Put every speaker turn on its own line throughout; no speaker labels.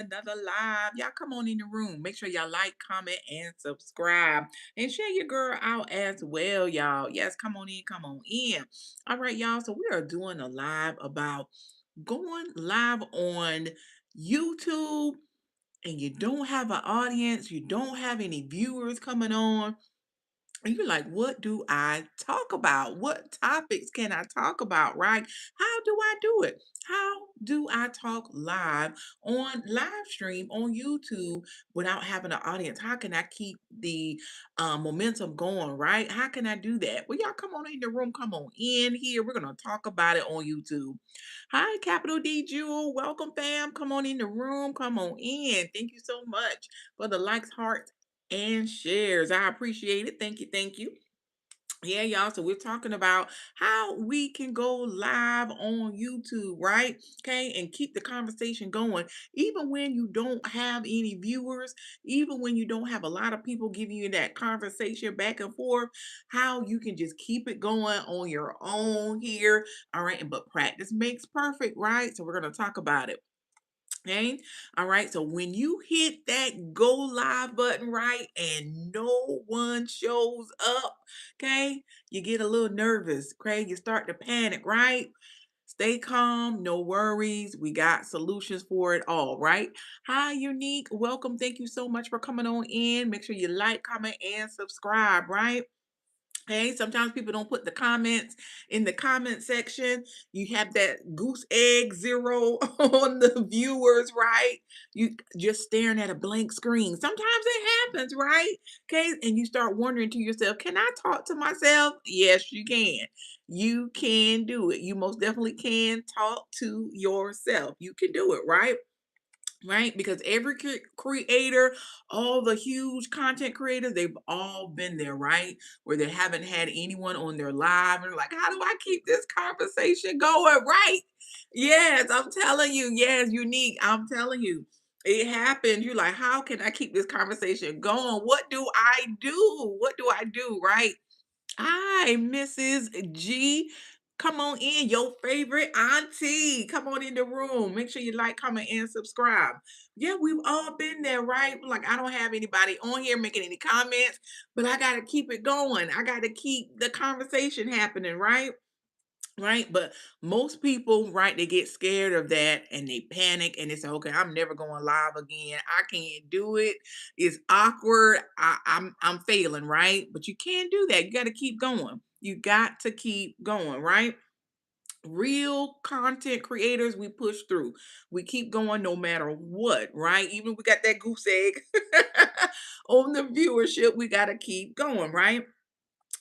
another live. Y'all come on in the room. Make sure y'all like, comment, and subscribe. And share your girl out as well, y'all. Yes, come on in, come on in. All right, y'all. So we are doing a live about going live on YouTube and you don't have an audience, you don't have any viewers coming on. And you're like, what do I talk about? What topics can I talk about, right? How do I do it? How do I talk live on live stream on YouTube without having an audience? How can I keep the momentum going, right? How can I do that? Well, y'all come on in the room, come on in here. We're going to talk about it on YouTube. Hi, Capital D Jewel. Welcome, fam. Come on in the room. Come on in. Thank you so much for the likes, hearts, and shares. I appreciate it. Thank you. Thank you. Yeah, y'all. So we're talking about how we can go live on YouTube, right? Okay, and keep the conversation going, even when you don't have any viewers, even when you don't have a lot of people giving you that conversation back and forth, how you can just keep it going on your own here. All right, but practice makes perfect, right? So we're gonna talk about it. Okay. All right. So when you hit that go live button, right, and no one shows up, okay, you get a little nervous. Okay. You start to panic, right? Stay calm. No worries. We got solutions for it all, right? Hi, Unique. Welcome. Thank you so much for coming on in. Make sure you like, comment, and subscribe, right? Hey, sometimes people don't put the comments in the comment section. You have that goose egg zero on the viewers, right? You just staring at a blank screen. Sometimes it happens, right? Okay. And you start wondering to yourself, can I talk to myself? Yes, you can. You can do it. You most definitely can talk to yourself. You can do it, right? Right? Because every creator, all the huge content creators, they've all been there, right? Where they haven't had anyone on their live and like, how do I keep this conversation going? Right? Yes, I'm telling you. Yes, unique. I'm telling you. It happens. You're like, how can I keep this conversation going? What do I do? What do I do? Right? Hi, Mrs. G. Come on in, your favorite auntie. Come on in the room. Make sure you like, comment, and subscribe. Yeah, we've all been there, right? Like, I don't have anybody on here making any comments, but I got to keep it going. I got to keep the conversation happening, right? Right. But most people, right, they get scared of that and they panic and they say, okay, I'm never going live again. I can't do it. It's awkward. I'm failing, right? But you can't do that. You got to keep going. You got to keep going, right? Real content creators, we push through. We keep going no matter what, right? Even we got that goose egg on the viewership, we got to keep going, right?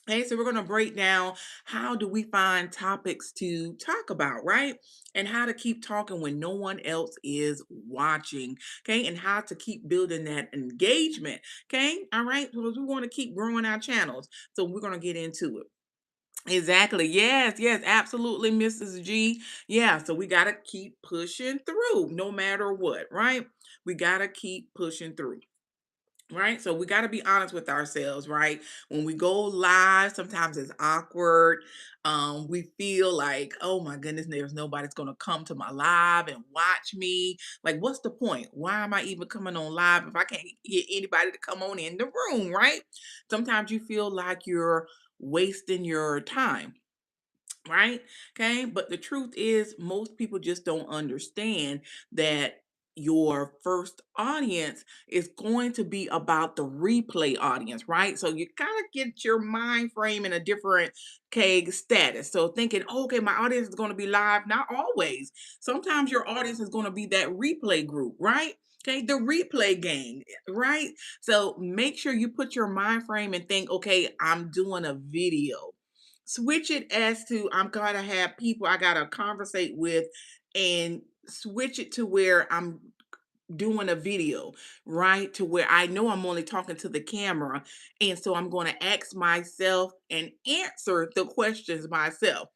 Okay, so we're going to break down how do we find topics to talk about, right? And how to keep talking when no one else is watching, okay? And how to keep building that engagement, okay? All right, because we want to keep growing our channels. So we're going to get into it. Exactly. Yes, yes, absolutely, Mrs. G. Yeah, so we got to keep pushing through no matter what, right? We got to keep pushing through. Right. So we got to be honest with ourselves, right? When we go live, sometimes it's awkward. We feel like, oh my goodness, there's nobody's going to come to my live and watch me. Like, what's the point? Why am I even coming on live if I can't get anybody to come on in the room, right? Sometimes you feel like you're wasting your time, right? Okay. But the truth is, most people just don't understand that your first audience is going to be about the replay audience, right? So you kind of get your mind frame in a different status. So thinking, "Oh, okay, my audience is going to be live. Not always. Sometimes your audience is going to be that replay group, right? Okay, the replay gang, right? So make sure you put your mind frame and think, okay, I'm doing a video. Switch it as to I'm gonna have people I gotta conversate with and switch it to where I'm doing a video, right? To where I know I'm only talking to the camera. And so I'm going to ask myself and answer the questions myself.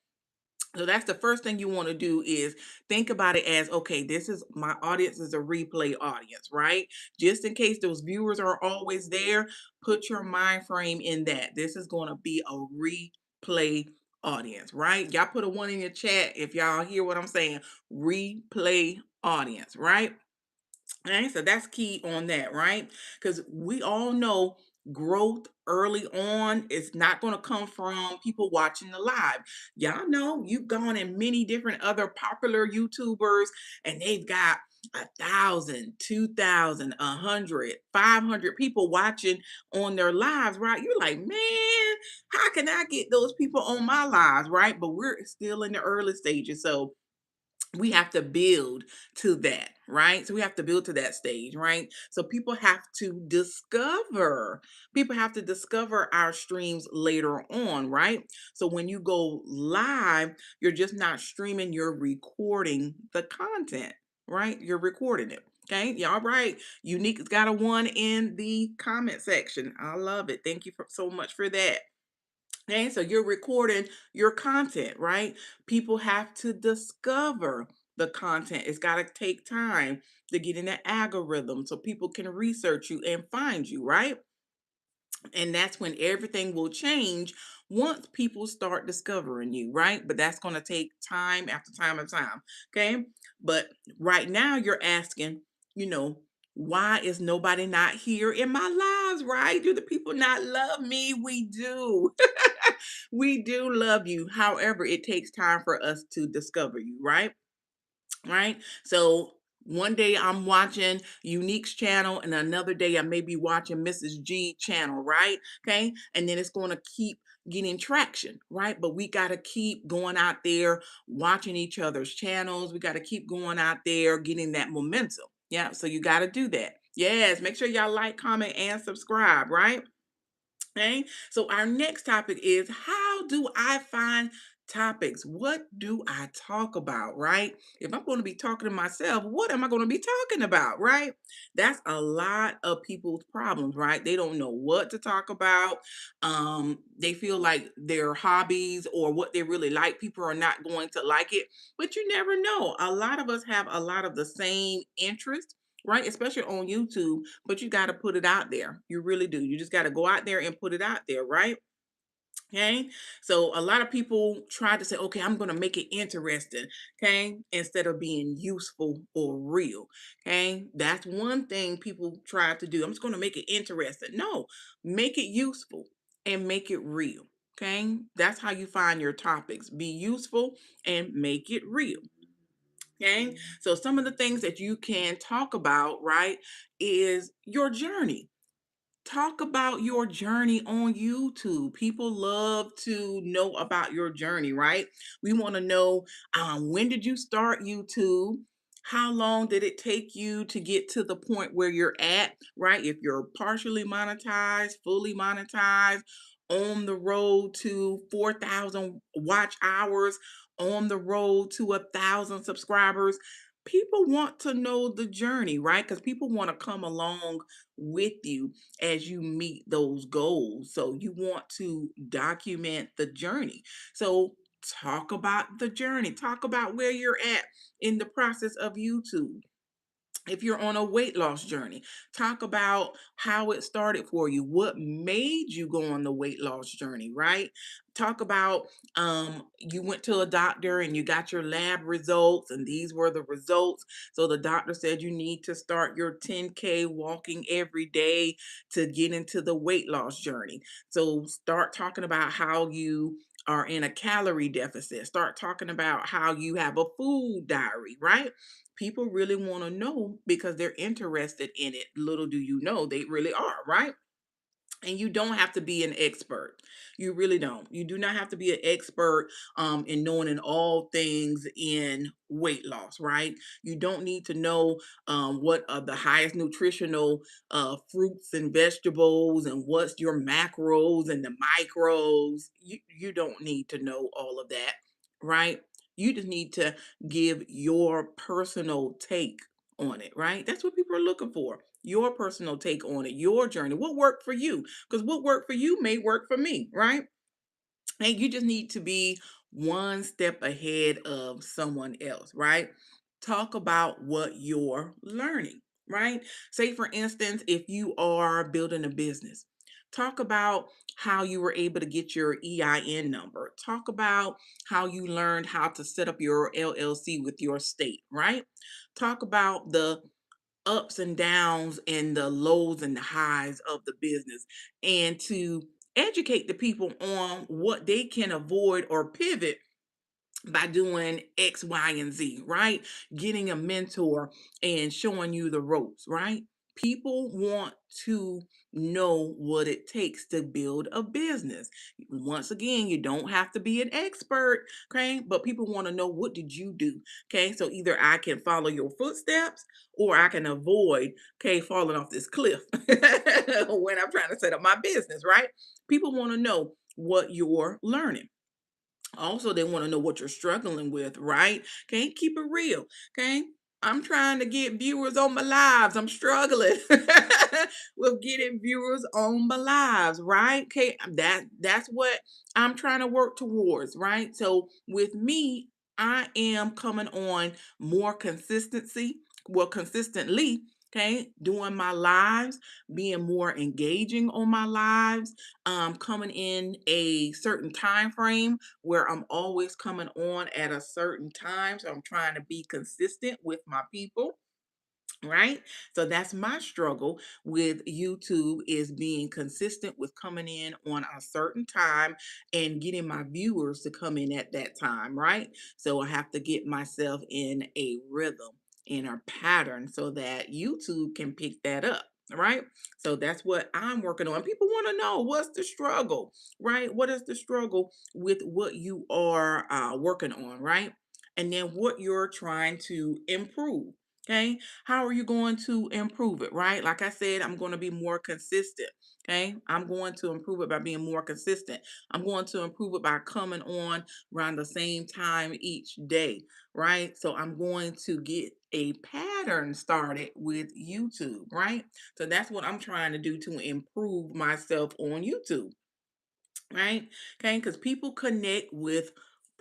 So that's the first thing you want to do is think about it as okay, this is my audience is a replay audience, right? Just in case those viewers are always there, put your mind frame in that. This is going to be a replay audience, right? Y'all put a one in your chat if y'all hear what I'm saying. Replay audience, right? Right? So that's key on that, right? Because we all know growth early on is not going to come from people watching the live. Y'all know you've gone in many different other popular YouTubers and they've got 1,000, 2,000, 100, 500 people watching on their lives, right? You're like, man, how can I get those people on my lives, right? But we're still in the early stages. So we have to build to that, right? So we have to build to that stage, right? So people have to discover our streams later on, right? So when you go live, you're just not streaming, you're recording the content, right? You're recording it. Okay, yeah, all right. Unique's got a one in the comment section. I love it. Thank you so much for that. Okay, so you're recording your content, right? People have to discover the content. It's got to take time to get in the algorithm so people can research you and find you, right? And that's when everything will change once people start discovering you, right? But that's going to take time after time and time. Okay. But right now you're asking, you know, why is nobody not here in my lives, right? Do the people not love me? We do. We do love you. However, it takes time for us to discover you, right? Right? So one day I'm watching Unique's channel, and another day I may be watching Mrs. G channel, right? Okay. And then it's going to keep getting traction, right? But we got to keep going out there watching each other's channels. We got to keep going out there getting that momentum. Yeah. So you got to do that. Yes. Make sure y'all like, comment, and subscribe, right? Okay, so our next topic is how do I find topics? What do I talk about, right? If I'm going to be talking to myself, what am I going to be talking about, right? That's a lot of people's problems, right? They don't know what to talk about. They feel like their hobbies or what they really like, people are not going to like it, but you never know. A lot of us have a lot of the same interests, right? Especially on YouTube, but you got to put it out there. You really do. You just got to go out there and put it out there, right? Okay. So a lot of people try to say, okay, I'm going to make it interesting. Okay. Instead of being useful or real. Okay. That's one thing people try to do. I'm just going to make it interesting. No, make it useful and make it real. Okay. That's how you find your topics. Be useful and make it real. Okay. So some of the things that you can talk about, right, is your journey. Talk about your journey on YouTube. People love to know about your journey, right? We want to know, when did you start YouTube? How long did it take you to get to the point where you're at, right? If you're partially monetized, fully monetized, on the road to 4,000 watch hours, on the road to 1,000 subscribers. People want to know the journey, right? Because people want to come along with you as you meet those goals. So you want to document the journey. So talk about the journey, talk about where you're at in the process of YouTube. If you're on a weight loss journey, talk about how it started for you, what made you go on the weight loss journey, right? Talk about, you went to a doctor and you got your lab results and these were the results. So the doctor said you need to start your 10K walking every day to get into the weight loss journey. So start talking about how you are in a calorie deficit. Start talking about how you have a food diary, right? People really want to know because they're interested in it. Little do you know, they really are, right? And you don't have to be an expert. You really don't. You do not have to be an expert in knowing in all things in weight loss, right? You don't need to know what are the highest nutritional fruits and vegetables and what's your macros and the micros. You don't need to know all of that, right? You just need to give your personal take on it, right? That's what people are looking for. Your personal take on it, your journey. What worked for you? Because what worked for you may work for me, right? And you just need to be one step ahead of someone else, right? Talk about what you're learning, right? Say, for instance, if you are building a business, talk about how you were able to get your EIN number. Talk about how you learned how to set up your LLC with your state, right? Talk about the ups and downs and the lows and the highs of the business, and to educate the people on what they can avoid or pivot by doing X, Y, and Z, right? Getting a mentor and showing you the ropes, right? People want to know what it takes to build a business. Once again, you don't have to be an expert, okay? But people want to know, what did you do? Okay, so either I can follow your footsteps or I can avoid, okay, falling off this cliff when I'm trying to set up my business, right? People want to know what you're learning. Also, they want to know what you're struggling with, right? Okay, keep it real. Okay, I'm trying to get viewers on my lives. I'm struggling with getting viewers on my lives, right? Okay, that's what I'm trying to work towards, right? So with me, I am coming on more consistency, well, consistently. Okay, doing my lives, being more engaging on my lives, coming in a certain time frame where I'm always coming on at a certain time. So I'm trying to be consistent with my people. Right. So that's my struggle with YouTube, is being consistent with coming in on a certain time and getting my viewers to come in at that time. Right. So I have to get myself in a rhythm, in a pattern, so that YouTube can pick that up. Right. So that's what I'm working on. People want to know, what's the struggle, right? What is the struggle with what you are working on, right? And then what you're trying to improve. Okay, how are you going to improve it, right? Like I said, I'm going to be more consistent. Okay, I'm going to improve it by being more consistent. I'm going to improve it by coming on around the same time each day, right? So I'm going to get a pattern started with YouTube, right? So that's what I'm trying to do to improve myself on YouTube, right? Okay, because people connect with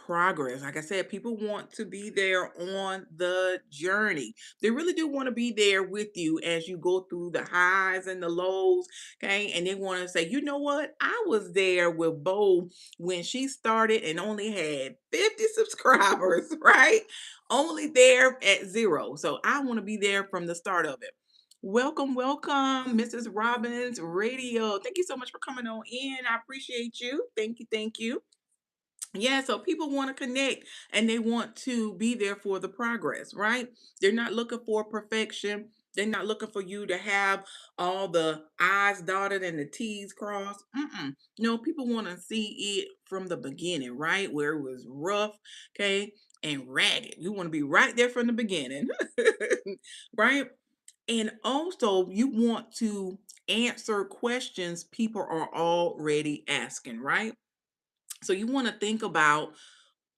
progress. Like I said, people want to be there on the journey. They really do want to be there with you as you go through the highs and the lows. Okay, and they want to say, you know what? I was there with Bo when she started and only had 50 subscribers, right? Only there at zero. So I want to be there from the start of it. Welcome, welcome, Mrs. Robbins Radio. Thank you so much for coming on in. I appreciate you. Thank you, thank you. Yeah, so people want to connect and they want to be there for the progress, right? They're not looking for perfection. They're not looking for you to have all the I's dotted and the T's crossed. No, people want to see it from the beginning, right? Where it was rough, okay, and ragged. You want to be right there from the beginning, right? And also, you want to answer questions people are already asking, right? So you want to think about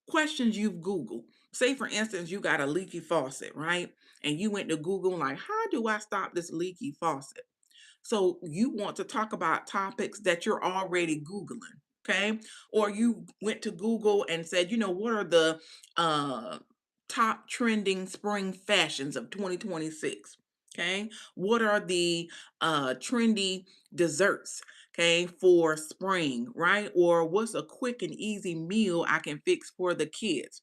questions you've Googled. Say, for instance, you got a leaky faucet, right? And you went to Google, like, how do I stop this leaky faucet? So you want to talk about topics that you're already Googling, okay? Or you went to Google and said, what are the uh, top trending spring fashions of 2026? Okay. What are the trendy desserts? Okay, for spring, right? Or what's a quick and easy meal I can fix for the kids?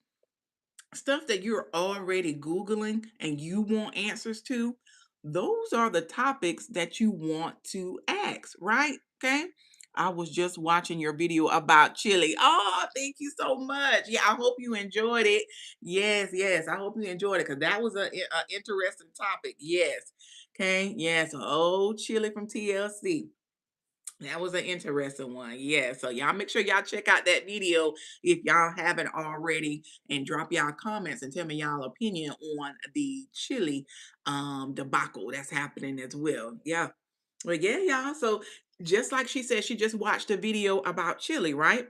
Stuff that you're already Googling and you want answers to, those are the topics that you want to ask, right? Okay. I was just watching your video about chili. Oh, thank you so much. Yeah, I hope you enjoyed it. Yes, yes. I hope you enjoyed it because that was a interesting topic. Yes. Okay. Yes. Oh, chili from TLC. That was an interesting one. Yeah. So y'all make sure y'all check out that video if y'all haven't already, and drop y'all comments and tell me y'all opinion on the chili debacle that's happening as well. Yeah. Well, yeah, y'all. So just like she said, she just watched a video about chili, right?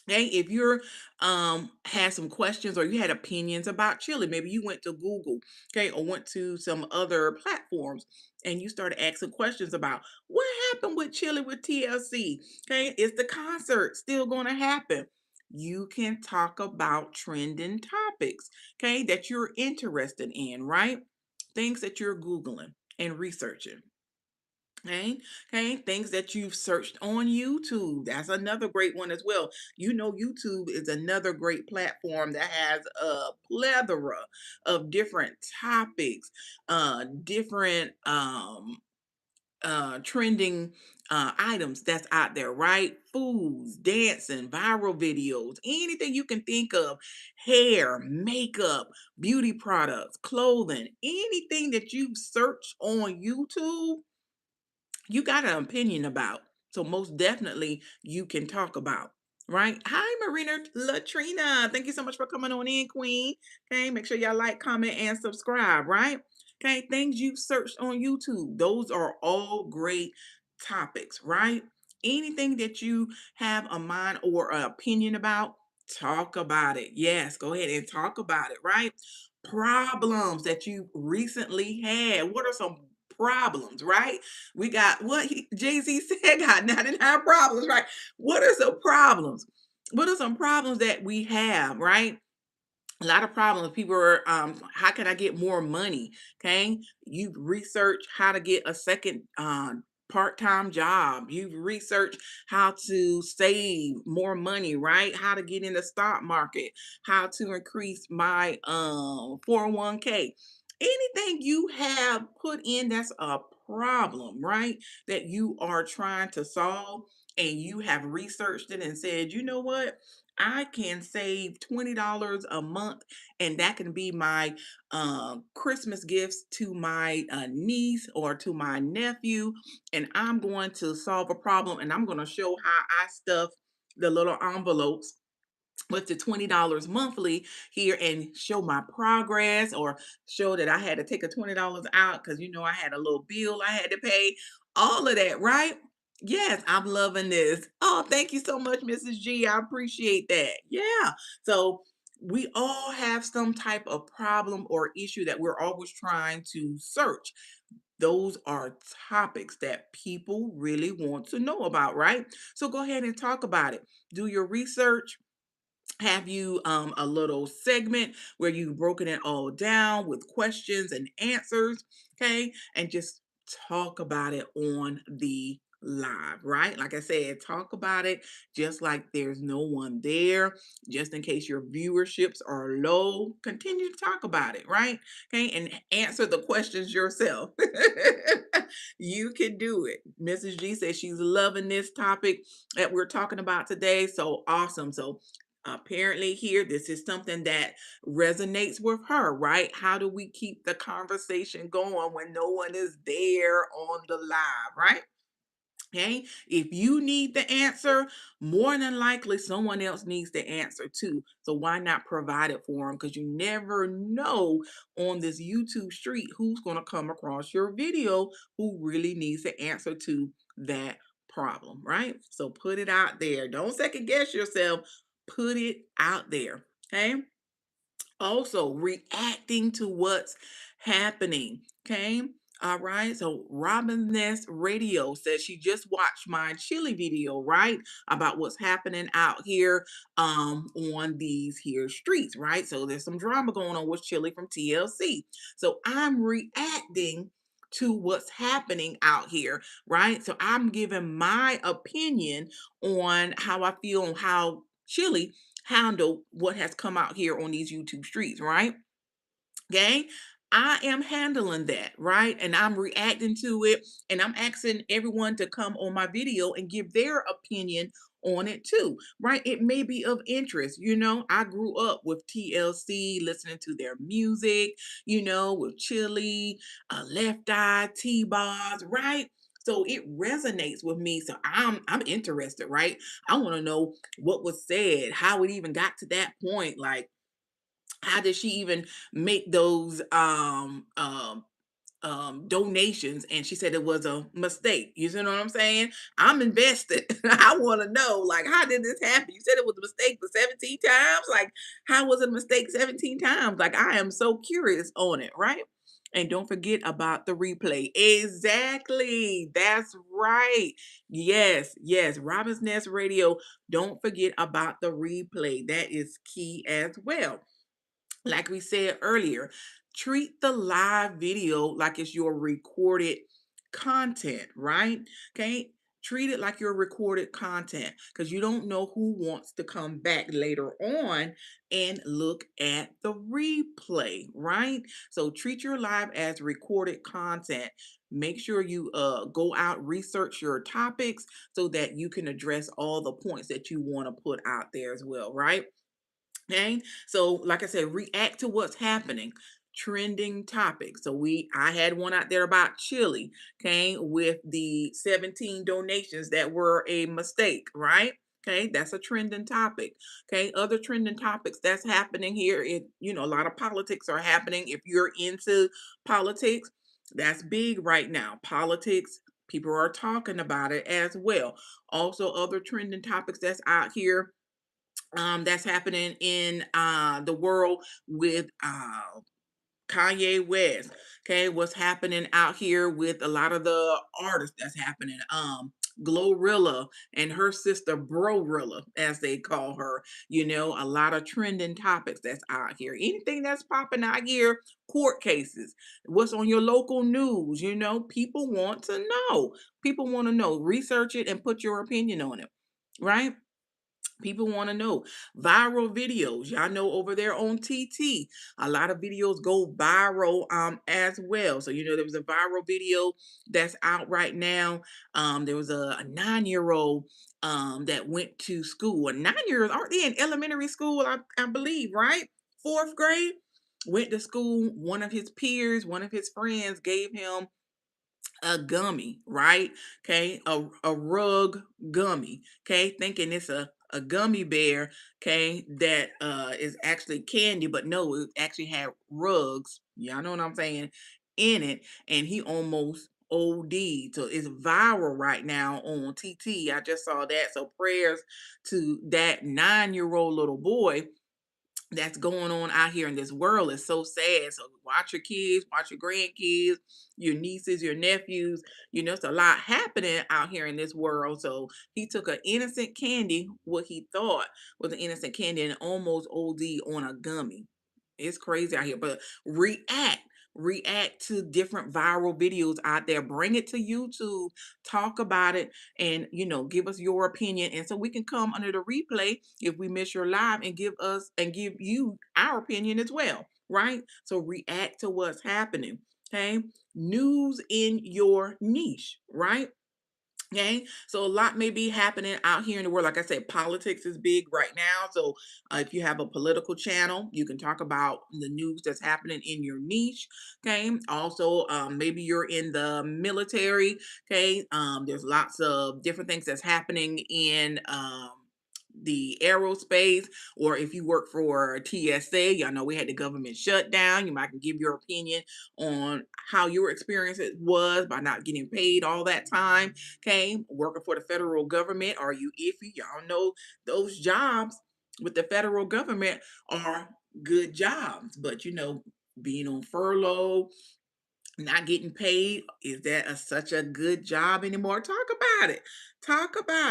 Hey, if you're had some questions or you had opinions about chili, maybe you went to Google, okay, or went to some other platforms and you started asking questions about what happened with chili with TLC. Okay, is the concert still going to happen? You can talk about trending topics, okay, that you're interested in, right? Things that you're Googling and researching. Okay. Okay. Things that you've searched on YouTube. That's another great one as well. You know, YouTube is another great platform that has a plethora of different topics, different trending items that's out there, right? Foods, dancing, viral videos, anything you can think of, hair, makeup, beauty products, clothing, anything that you search on YouTube you got an opinion about. So most definitely you can talk about. Right. Hi, Marina Latrina. Thank you so much for coming on in, Queen. Okay. Make sure y'all like, comment, and subscribe. Right. Okay. Things you searched on YouTube. Those are all great topics. Right. Anything that you have a mind or an opinion about, talk about it. Yes. Go ahead and talk about it. Right. Problems that you recently had. What are some problems? Right. We got what Jay-Z said, got 99 problems, right? What are some problems? What are some problems that we have, right? A lot of problems. People are, how can I get more money? Okay. You've researched how to get a second part-time job. You've researched how to save more money, right? How to get in the stock market, how to increase my 401k. Anything you have put in that's a problem, right? That you are trying to solve and you have researched it and said, you know what? I can save $20 a month, and that can be my Christmas gifts to my niece or to my nephew. And I'm going to solve a problem, and I'm going to show how I stuff the little envelopes with the $20 monthly here and show my progress or show that I had to take a $20 out because I had a little bill I had to pay. All of that, right? Yes, I'm loving this. Oh, thank you so much, Mrs. G. I appreciate that. Yeah. So we all have some type of problem or issue that we're always trying to search. Those are topics that people really want to know about, right? So go ahead and talk about it. Do your research, have you a little segment where you've broken it all down with questions and answers, okay, and just talk about it on the live, right? Like I said, talk about it just like there's no one there, just in case your viewerships are low. Continue to talk about it, right? Okay, and answer the questions yourself. You can do it. Mrs. G says she's loving this topic that we're talking about today. So awesome. So apparently here this is something that resonates with her, right? How do we keep the conversation going when no one is there on the live, right? Okay, if you need the answer, more than likely someone else needs the answer too. So why not provide it for them? Because you never know on this YouTube street who's going to come across your video who really needs the answer to that problem, right? So put it out there. Don't second guess yourself. Put it out there. Okay. Also, reacting to what's happening. Okay. All right. So Robin Nest Radio says she just watched my chili video, right? About what's happening out here on these here streets, right? So there's some drama going on with Chili from TLC. So I'm reacting to what's happening out here, right? So I'm giving my opinion on how I feel on how Chili handle what has come out here on these YouTube streets, right? Okay. I am handling that, right? And I'm reacting to it. And I'm asking everyone to come on my video and give their opinion on it too, right? It may be of interest. I grew up with TLC, listening to their music, with Chili, Left Eye, T-Bars, right? So it resonates with me. So I'm interested, right? I want to know what was said, how it even got to that point. Like, how did she even make those donations? And she said it was a mistake. You see what I'm saying? I'm invested. I want to know, like, how did this happen? You said it was a mistake for 17 times. Like, how was it a mistake 17 times? Like, I am so curious on it, right? And don't forget about the replay. Exactly. That's right. Yes, yes. Robin's Nest Radio. Don't forget about the replay. That is key as well. Like we said earlier, treat the live video like it's your recorded content, right? Okay. Treat it like your recorded content because you don't know who wants to come back later on and look at the replay, right? So treat your live as recorded content. Make sure you go out, research your topics so that you can address all the points that you want to put out there as well, right? Okay. So, like I said, react to what's happening. Trending topics. So I had one out there about chili, okay, with the 17 donations that were a mistake, right? Okay, that's a trending topic. Okay, other trending topics that's happening here. A lot of politics are happening. If you're into politics, that's big right now. Politics, people are talking about it as well. Also, other trending topics that's out here that's happening in the world with Kanye West. Okay, what's happening out here with a lot of the artists that's happening. Glorilla and her sister Brorilla, as they call her. A lot of trending topics that's out here. Anything that's popping out here, court cases, what's on your local news. People want to know. People want to know. Research it and put your opinion on it. Right? People want to know viral videos. Y'all know over there on TT, a lot of videos go viral as well. So there was a viral video that's out right now. There was a 9-year-old that went to school. A 9-year-old, aren't they in elementary school? I believe, right? Fourth grade. Went to school. One of his peers, one of his friends gave him a gummy, right? Okay, a rug gummy. Okay, thinking it's a gummy bear. Okay, that is actually candy, but no, it actually had rugs. Y'all know what I'm saying? In it, and he almost OD. So it's viral right now on TT. I just saw that. So prayers to that 9-year-old little boy that's going on out here in this world is so sad. So watch your kids, watch your grandkids, your nieces, your nephews. It's a lot happening out here in this world. So he took an innocent candy, what he thought was an innocent candy, and almost OD on a gummy. It's crazy out here. But react to different viral videos out there. Bring it to YouTube, talk about it, and give us your opinion. And so we can come under the replay if we miss your live and give you our opinion as well. Right? So react to what's happening. Okay. News in your niche, right? Okay, so a lot may be happening out here in the world. Like I said, politics is big right now. So if you have a political channel, you can talk about the news that's happening in your niche. Okay, also maybe you're in the military. Okay, there's lots of different things that's happening in the aerospace, or if you work for TSA, y'all know we had the government shutdown. You might can give your opinion on how your experience it was by not getting paid all that time. Okay, working for the federal government, are you iffy? Y'all know those jobs with the federal government are good jobs, but being on furlough, not getting paid, is that such a good job anymore? Talk about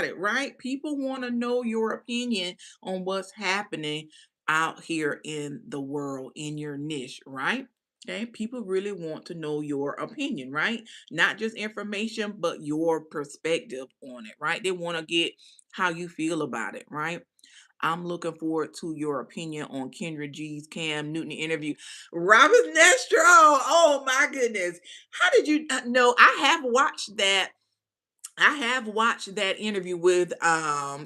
it, right? People want to know your opinion on what's happening out here in the world, in your niche, right? Okay, people really want to know your opinion, right? Not just information, but your perspective on it, right? They want to get how you feel about it, right? I'm looking forward to your opinion on Kendra G's Cam Newton interview. Robert Nestro, oh my goodness. How did you know? I have watched that interview with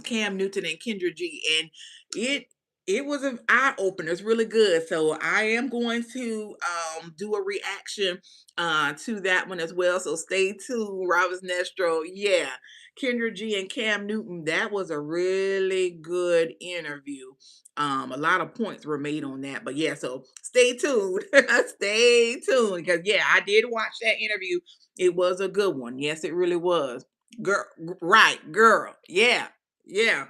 Cam Newton and Kendra G, and it it was an eye opener. It's really good. So I am going to do a reaction to that one as well. So stay tuned, Robert Nestro. Yeah. Kendra G and Cam Newton, that was a really good interview. A lot of points were made on that, but yeah, so stay tuned. Stay tuned because yeah, I did watch that interview. It was a good one. Yes, it really was. Girl, right, girl. Yeah, yeah.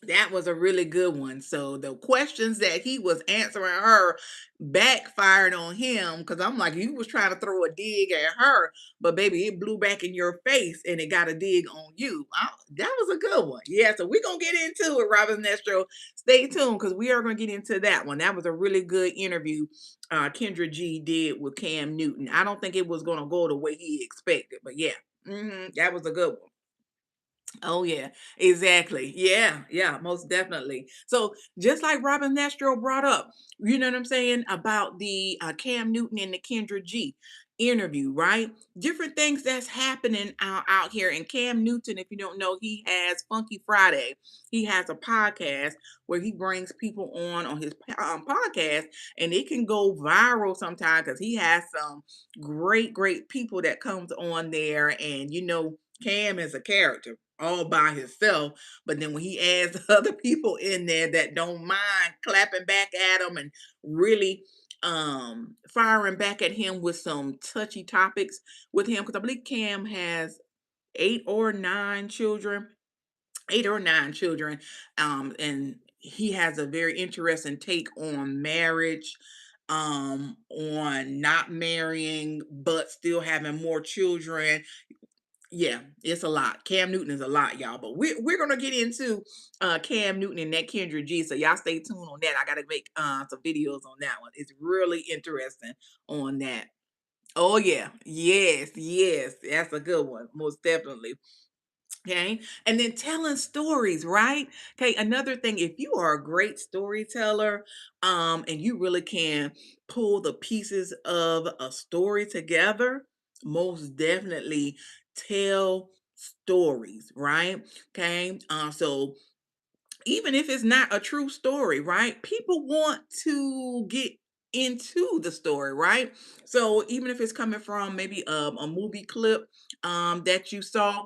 That was a really good one. So the questions that he was answering her backfired on him because I'm like, you was trying to throw a dig at her, but baby, it blew back in your face and it got a dig on you. That was a good one. Yeah, so we're gonna get into it, Robin Nestro. Stay tuned because we are gonna get into that one. That was a really good interview Kendra G did with Cam Newton. I don't think it was gonna go the way he expected, but yeah, that was a good one. Oh yeah, exactly. Yeah, yeah, most definitely. So just like Robin Nastro brought up, you know what I'm saying about the Cam Newton and the Kendra G interview, right? Different things that's happening out here. And Cam Newton, if you don't know, he has Funky Friday. He has a podcast where he brings people on his podcast, and it can go viral sometimes because he has some great people that comes on there, and Cam is a character all by himself. But then when he adds other people in there that don't mind clapping back at him and really firing back at him with some touchy topics with him, because I believe Cam has 8 or 9 children, 8 or 9 children, and he has a very interesting take on marriage, on not marrying but still having more children. Yeah, it's a lot. Cam Newton is a lot, y'all. But we're gonna get into Cam Newton and that Kendra G. So y'all stay tuned on that. I gotta make some videos on that one. It's really interesting on that. Oh yeah, yes, that's a good one, most definitely. Okay. And then telling stories, right? Okay. Another thing, if you are a great storyteller, and you really can pull the pieces of a story together, most definitely tell stories, right? Okay. So even if it's not a true story, right? People want to get into the story, right? So even if it's coming from maybe a movie clip that you saw,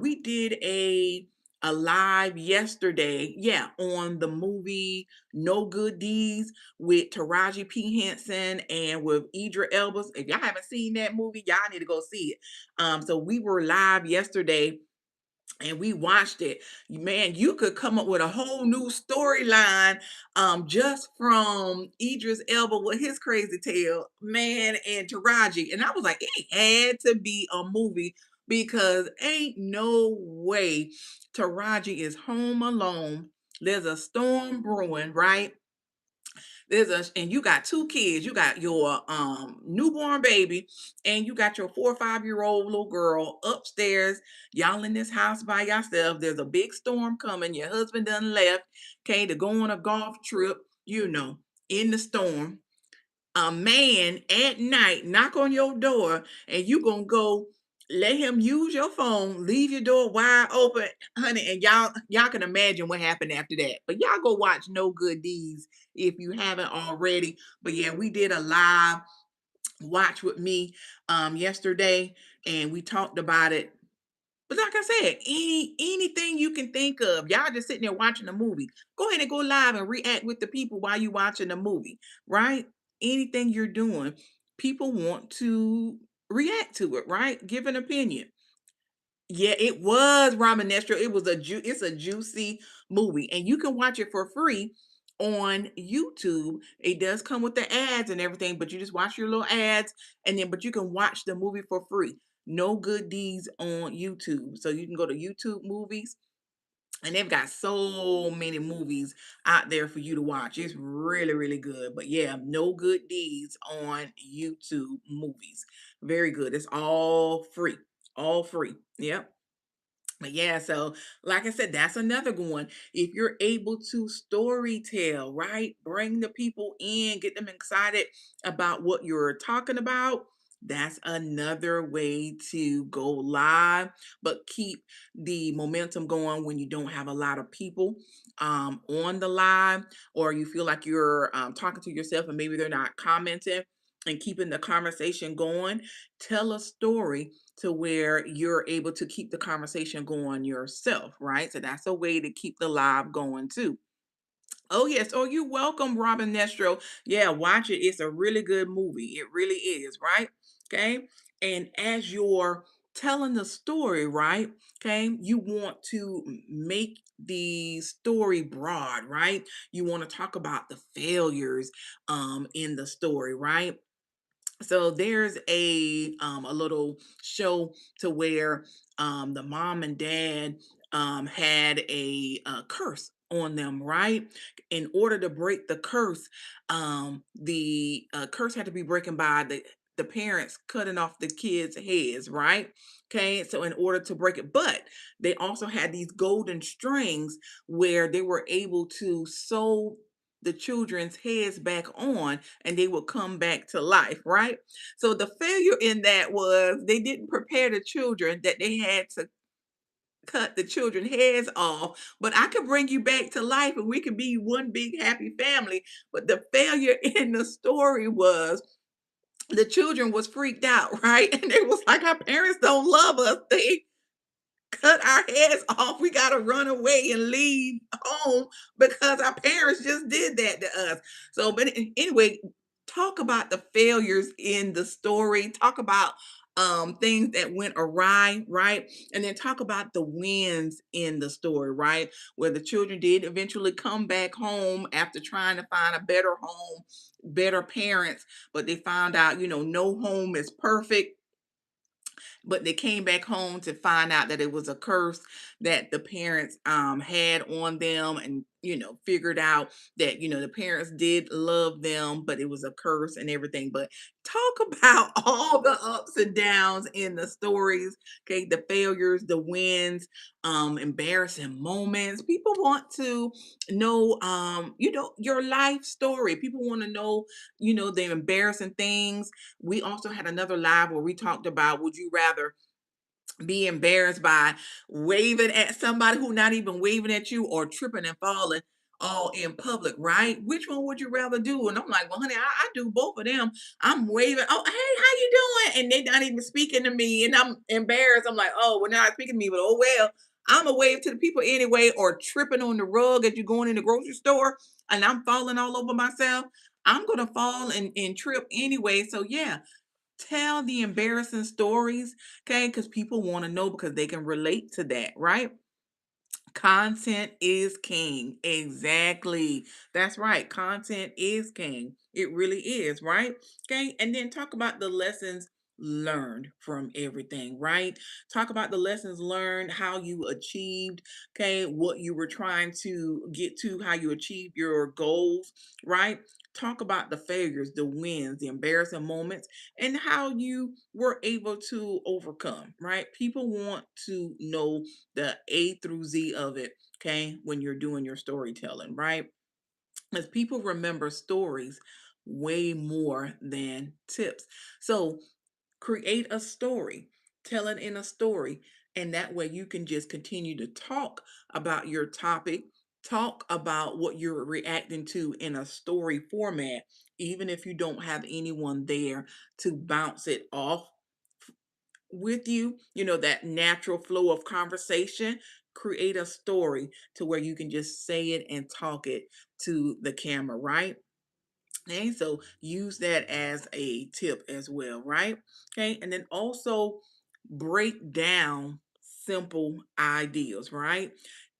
we did a live yesterday, yeah, on the movie No Good Deeds with Taraji P. Henson and with Idra Elba. If y'all haven't seen that movie, y'all need to go see it. So we were live yesterday and we watched it. Man, you could come up with a whole new storyline just from Idris Elba with his crazy tale, man, and Taraji. And I was like, it had to be a movie because ain't no way Taraji is home alone. There's a storm brewing, right? And you got 2 kids. You got your newborn baby, and you got your 4 or 5 year old little girl upstairs. Y'all in this house by yourself. There's a big storm coming. Your husband done left, came to go on a golf trip, in the storm. A man at night knock on your door, and you gonna go let him use your phone, leave your door wide open, honey, and y'all can imagine what happened after that. But y'all go watch No Good Deeds if you haven't already. But yeah, we did a live watch with me yesterday, and we talked about it. But like I said, anything you can think of, y'all just sitting there watching a movie. Go ahead and go live and react with the people while you watching the movie, right? Anything you're doing, people want to react to it, right? Give an opinion. Yeah, it was Ramen Nestro. It's a juicy movie, and you can watch it for free on YouTube. It does come with the ads and everything, but you just watch your little ads, and then but you can watch the movie for free. No Good Deeds on YouTube. So you can go to YouTube movies, and they've got so many movies out there for you to watch. It's really good. But yeah, No Good Deeds on YouTube movies. Very good. It's all free. All free. Yep. But yeah, so like I said, that's another good one. If you're able to story tell, right? Bring the people in, get them excited about what you're talking about. That's another way to go live, but keep the momentum going when you don't have a lot of people on the live, or you feel like you're talking to yourself and maybe they're not commenting and keeping the conversation going. Tell a story to where you're able to keep the conversation going yourself, right? So that's a way to keep the live going too. Oh yes, oh you're welcome, Robin Nestro. Yeah, watch it. It's a really good movie. It really is, right? Okay. And as you're telling the story, right? Okay, you want to make the story broad, right? You want to talk about the failures in the story, right? So there's a little show to where the mom and dad had a curse on them, right? In order to break the curse, the curse had to be broken by the parents cutting off the kids' heads, right? Okay, so in order to break it, but they also had these golden strings where they were able to sew the children's heads back on and they would come back to life, right? So the failure in that was they didn't prepare the children that they had to cut the children heads off, but I could bring you back to life and we could be one big happy family. But the failure in the story was the children was freaked out, right? And they was like, our parents don't love us. They cut our heads off. We got to run away and leave home because our parents just did that to us. So, but anyway, talk about the failures in the story. Talk about things that went awry, right? And then talk about the wins in the story, right? Where the children did eventually come back home after trying to find a better home, better parents, but they found out, no home is perfect, but they came back home to find out that it was a curse that the parents had on them, and figured out that the parents did love them, but it was a curse and everything. But talk about all the ups and downs in the stories, okay, the failures, the wins, embarrassing moments. People want to know your life story. People want to know the embarrassing things. We also had another live where we talked about, would you rather be embarrassed by waving at somebody who not even waving at you, or tripping and falling all in public, right? Which one would you rather do? And I'm like, well, honey, I do both of them. I'm waving, oh, hey, how you doing? And they not even speaking to me, and I'm embarrassed. I'm like, oh, well, they're not speaking to me, but oh well. I'm a wave to the people anyway, or tripping on the rug as you're going in the grocery store and I'm falling all over myself. I'm gonna fall and trip anyway. So yeah, tell the embarrassing stories, okay? Because people want to know, because they can relate to that, right? Content is king. Exactly. That's right. Content is king. It really is, right? Okay. And then talk about the lessons learned from everything, right? Talk about the lessons learned, how you achieved, okay, what you were trying to get to, how you achieved your goals, right? Talk about the failures, the wins, the embarrassing moments, and how you were able to overcome, right? People want to know the A through Z of it, okay, when you're doing your storytelling, right? Because people remember stories way more than tips. So create a story, tell it in a story, and that way you can just continue to talk about your topic, talk about what you're reacting to in a story format, even if you don't have anyone there to bounce it off with you, that natural flow of conversation. Create a story to where you can just say it and talk it to the camera, right? Okay, so use that as a tip as well, right? Okay, and then also break down simple ideas, right?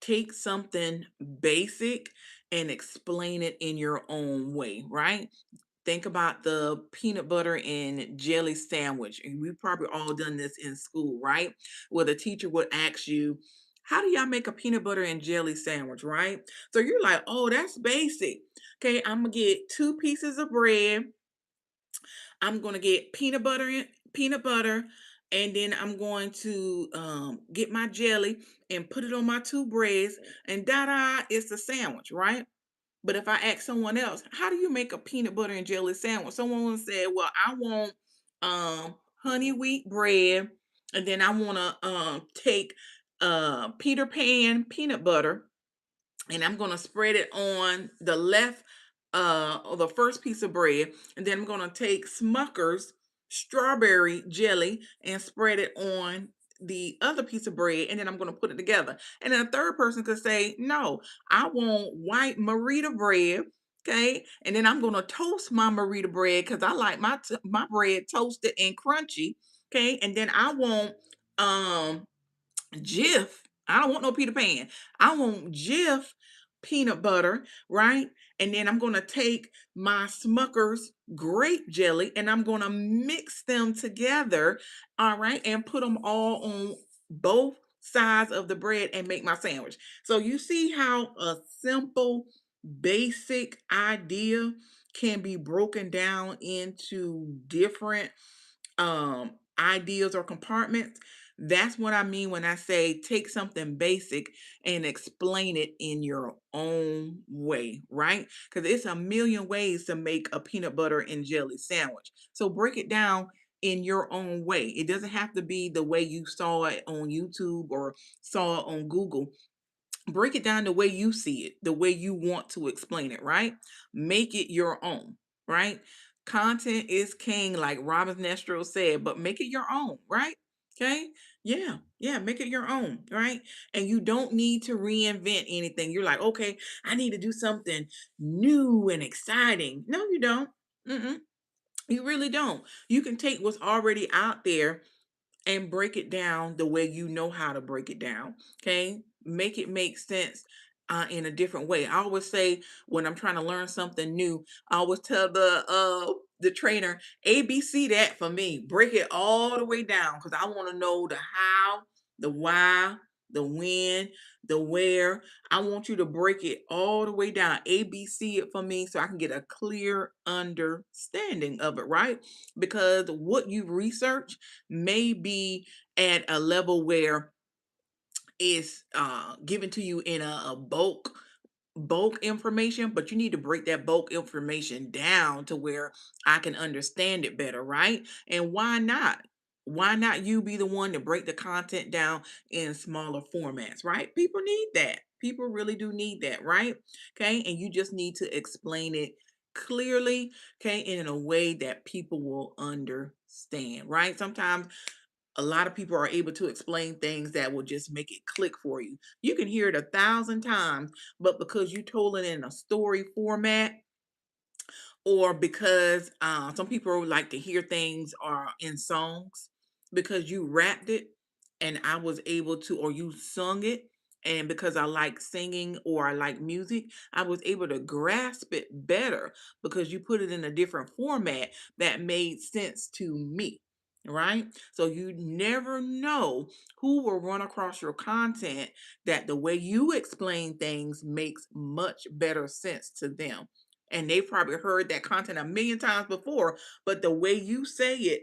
Take something basic and explain it in your own way, right? Think about the peanut butter and jelly sandwich. And we've probably all done this in school, right? Where the teacher would ask you, how do y'all make a peanut butter and jelly sandwich, right? So you're like, oh, that's basic. Okay, I'm gonna get two pieces of bread. I'm gonna get peanut butter, and then I'm going to get my jelly and put it on my two breads, and da-da, it's a sandwich, right? But if I ask someone else, how do you make a peanut butter and jelly sandwich? Someone will say, well, I want honey wheat bread, and then I want to take Peter Pan peanut butter, and I'm gonna spread it on the left or the first piece of bread, and then I'm gonna take Smucker's strawberry jelly and spread it on the other piece of bread, and then I'm gonna put it together. And then a third person could say, no, I want white Marita bread. Okay, and then I'm gonna toast my Marita bread because I like my bread toasted and crunchy. Okay, and then I want um Jif. I don't want no Peter Pan. I want Jif peanut butter, right? And then I'm going to take my Smucker's grape jelly and I'm going to mix them together, all right, and put them all on both sides of the bread and make my sandwich. So you see how a simple, basic idea can be broken down into different ideas or compartments. That's what I mean when I say take something basic and explain it in your own way, right? Because it's a million ways to make a peanut butter and jelly sandwich. So break it down in your own way. It doesn't have to be the way you saw it on YouTube or saw it on Google. Break it down the way you see it, the way you want to explain it, right? Make it your own, right? Content is king, like Robin Nestro said, but make it your own, right? Okay. Yeah. Yeah. Make it your own, right? And you don't need to reinvent anything. You're like, okay, I need to do something new and exciting. No, you don't. Mm-mm, you really don't. You can take what's already out there and break it down the way you know how to break it down. Okay. Make it make sense in a different way. I always say when I'm trying to learn something new, I always tell the trainer, ABC that for me. Break it all the way down because I want to know the how, the why, the when, the where. I want you to break it all the way down. ABC it for me so I can get a clear understanding of it, right? Because what you research may be at a level where it's given to you in a bulk information, but you need to break that bulk information down to where I can understand it better, right? And why not? Why not you be the one to break the content down in smaller formats, right? People need that. People really do need that, right? Okay. And you just need to explain it clearly, okay, in a way that people will understand, right? Sometimes a lot of people are able to explain things that will just make it click for you. You can hear it 1,000 times, but because you told it in a story format, or because some people like to hear things are in songs, because you rapped it and I was able to, or you sung it, and because I like singing or I like music, I was able to grasp it better because you put it in a different format that made sense to me, right? So you never know who will run across your content that the way you explain things makes much better sense to them, and they probably heard that content a million times before, but the way you say it,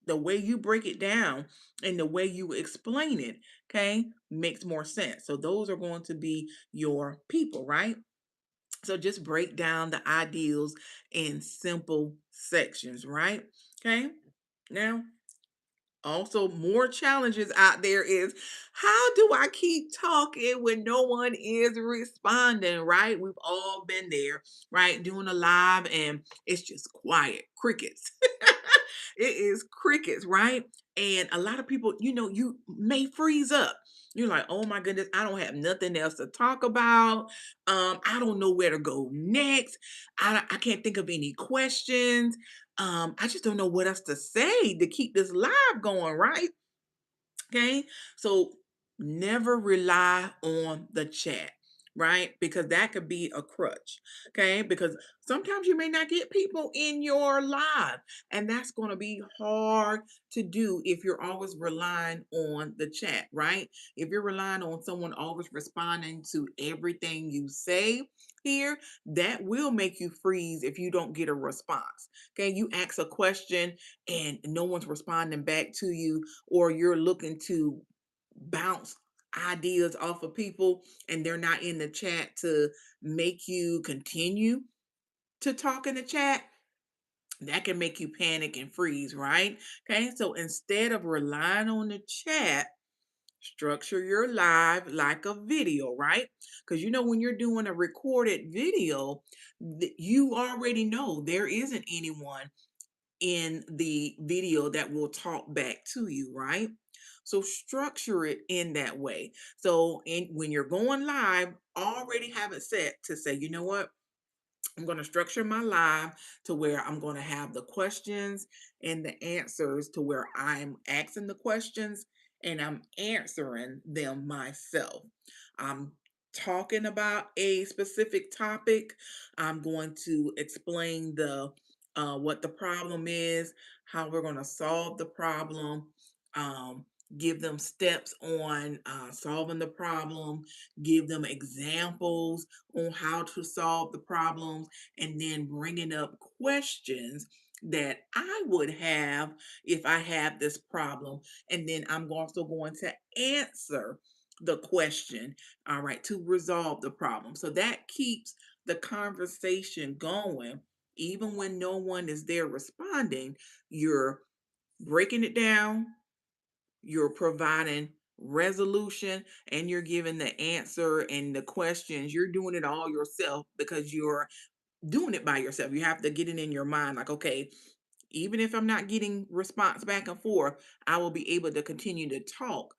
the way you break it down, and the way you explain it, okay, makes more sense. So those are going to be your people, right? So just break down the ideals in simple sections, right? Okay. Now, also more challenges out there is, how do I keep talking when no one is responding, right? We've all been there, right? Doing a live and it's just quiet, crickets. It is crickets, right? And a lot of people, you may freeze up. You're like, oh my goodness, I don't have nothing else to talk about. I don't know where to go next. I can't think of any questions. I just don't know what else to say to keep this live going, right? Okay. So never rely on the chat, right? Because that could be a crutch. Okay. Because sometimes you may not get people in your live, and that's going to be hard to do if you're always relying on the chat, right? If you're relying on someone always responding to everything you say here, that will make you freeze if you don't get a response. Okay. You ask a question and no one's responding back to you, or you're looking to bounce ideas off of people and they're not in the chat to make you continue to talk in the chat, that can make you panic and freeze, right? Okay, so instead of relying on the chat, structure your live like a video, right? Because when you're doing a recorded video, you already know there isn't anyone in the video that will talk back to you, right? So structure it in that way. So when you're going live, already have it set to say, you know what? I'm going to structure my live to where I'm going to have the questions and the answers to where I'm asking the questions and I'm answering them myself. I'm talking about a specific topic. I'm going to explain the what the problem is, how we're going to solve the problem, um, give them steps on solving the problem, give them examples on how to solve the problems, and then bringing up questions that I would have if I have this problem. And then I'm also going to answer the question, all right, to resolve the problem. So that keeps the conversation going. Even when no one is there responding, you're breaking it down, you're providing resolution, and you're giving the answer and the questions. You're doing it all yourself because you're doing it by yourself. You have to get it in your mind like, okay, even if I'm not getting response back and forth, I will be able to continue to talk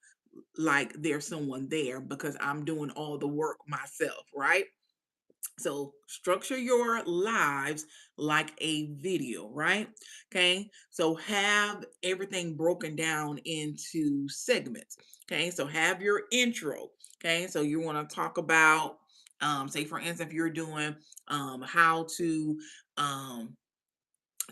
like there's someone there because I'm doing all the work myself, right? So structure your lives like a video, right? Okay. So have everything broken down into segments. Okay. So have your intro. Okay. So you want to talk about, say for instance, if you're doing how to um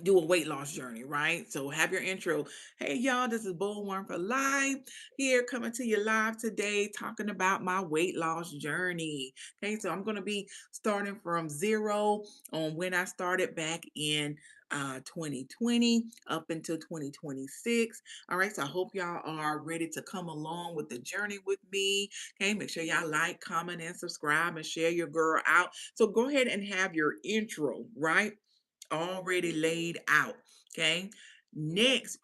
do a weight loss journey, right? So have your intro. Hey y'all, this is Bullworm for Life here coming to you live today talking about my weight loss journey. Okay, so I'm going to be starting from zero on when I started back in 2020 up until 2026. All right, so I hope y'all are ready to come along with the journey with me. Okay, make sure y'all like, comment, and subscribe and share your girl out. So go ahead and have your intro, right? Already laid out. Okay. Next,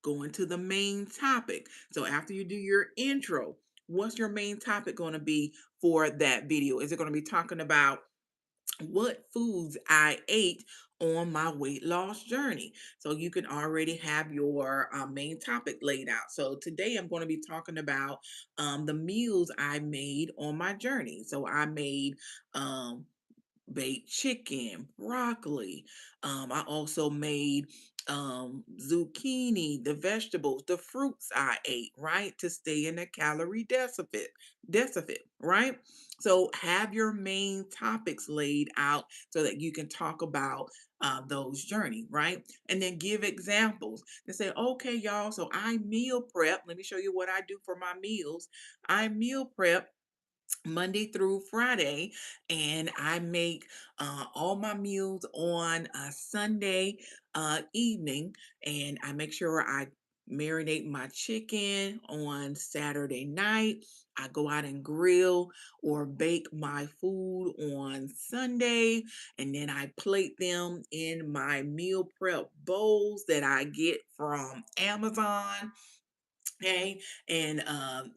go into the main topic. So after you do your intro, what's your main topic going to be for that video? Is it going to be talking about what foods I ate on my weight loss journey? So you can already have your main topic laid out. So today I'm going to be talking about the meals I made on my journey. So I made baked chicken, broccoli. I also made zucchini, the vegetables, the fruits I ate, right? To stay in a calorie deficit, right? So have your main topics laid out so that you can talk about those journey, right? And then give examples and say, okay, y'all, so I meal prep. Let me show you what I do for my meals. I meal prep Monday through Friday, and I make all my meals on a Sunday evening, and I make sure I marinate my chicken on Saturday night. I go out and grill or bake my food on Sunday, and then I plate them in my meal prep bowls that I get from Amazon. Okay, and